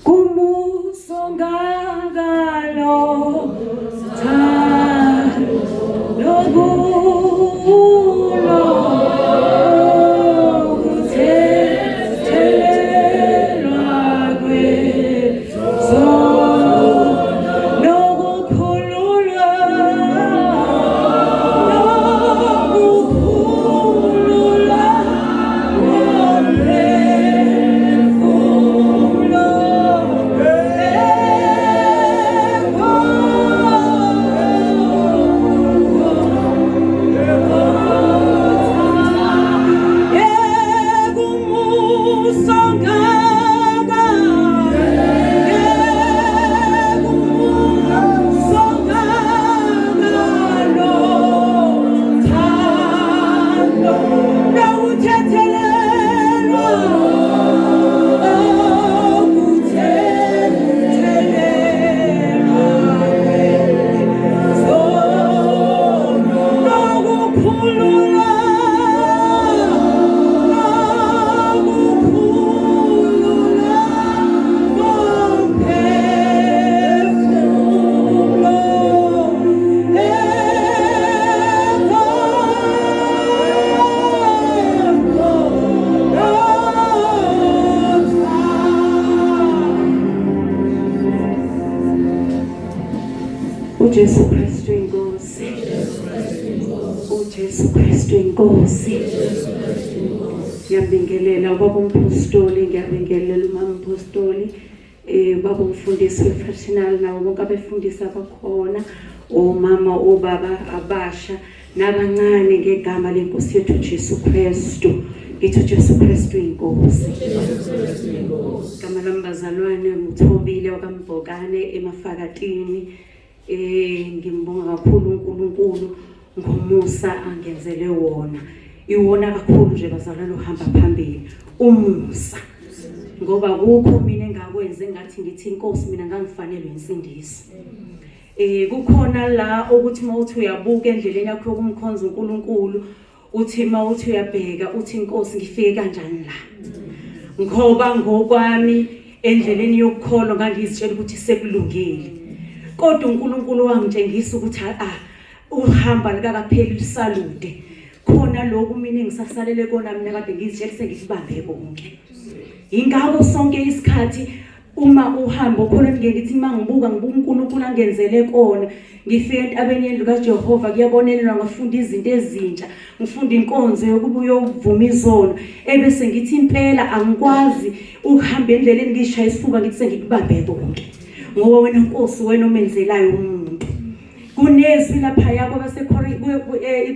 kumusongakalo lobulo kuthethelelwa kwezono nokukhululwa uJesu Kristu inkosi uJesu Kristu inkosi ngiyabingelela baba umpostoli ngiyabingelela umama umpostoli baba umfundisi wefraternal nawo bonke abefundisi abakhona omama obaba abasha nabancane ngegama lenkosi yethu Jesu Kristu ngithi uJesu Kristu inkosi gama lambazalwane uMthobile wakambhokane eMafakatini ngimbonga kakhulu uNkulunkulu ngomusa angenzele wona iwona kakhulu nje bazalwane uhamba phambili umusa ngoba kukho mina engakwenze ngathi ngithi inkosi mina ngangifanelwe insindiso kukhona la ukuthi mawuthi uyabuka endleleni yakho yokumkhonza uNkulunkulu uthi mawuthi uyabheka uthi inkosi ngifike kanjani la ngoba ngokwami endleleni yokukholwa ngangizitshela ukuthi sekulungile kodwa uNkulunkulu wangitshengisa ukuthi uhamba likakapheli lisalude khona lokhu mina engisasalele kona mina kade ngizitshela sengikubambe konke ingakho sonke isikhathi uma uhamba khona ngithi mangibuka ngibuka uNkulunkulu angenzele kona ngifike entabeni yendlu kaJehova kuyabonelelwa ngafunda izinto ezintsha ngifunda inkonzo yokubuya ukuvuma izono ebese ngithi impela angikwazi ukuhamba endleleni ngishaya isifuba ngithi sengikubambe konke ngoba wena Nkosi wena omenzelayo umuntu kunezwi lapha yakho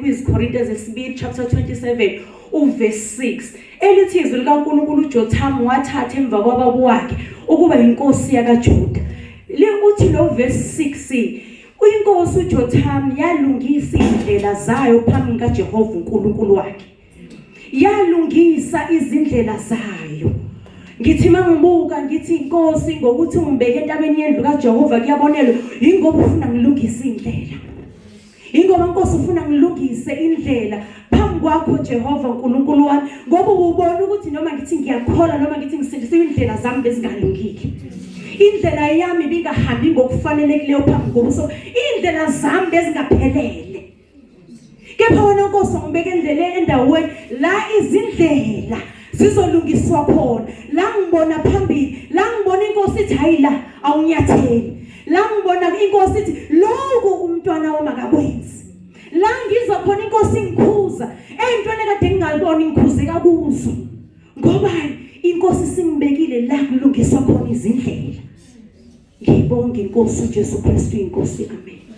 kwiziKorinte zesibili chapter 27 uverse 6 elithi izwi likaNkulunkulu uJotham wathatha emva kwababo wakhe ukuba inkosi yakaJuda uthi lo verse 6 uyinkosi uJotham yalungisa indlela zayo phambi kaJehova uNkulunkulu wakhe yalungisa izindlela zayo ngithi mangibuka ngithi inkosi ngokuthi ungibeke entabeni yendlu kaJehova kuyabonelwa ingoba ufuna ngilungise indlela ingoba Nkosi ufuna ngilungise indlela phambi kwakho Jehova uNkulunkulu wami ngoba ubona ukuthi noma ngithi ngiyakholwa noma ngithi ngisindisa indlela zami bezingalungile indlela yami bingahambi ngokufanelekileyo phambi kobuso indlela zami bezingaphelele kepha wena Nkosi ungibeke endleleni endaweni la izindlela sizolungiswa khona la ngibona phambili la ngibona inkosi ithi hayi la awunyatheli la ngibona inkosi ithi lokho umntwana wami akakwenzi la ngizwa khona inkosi ngikhuza entweni kade ngingalibona ngikhuze kakuzo ngoba inkosi singibekile la kulungiswa khona izindlela ngibonge inkosi uJesu Kristu inkosi amen.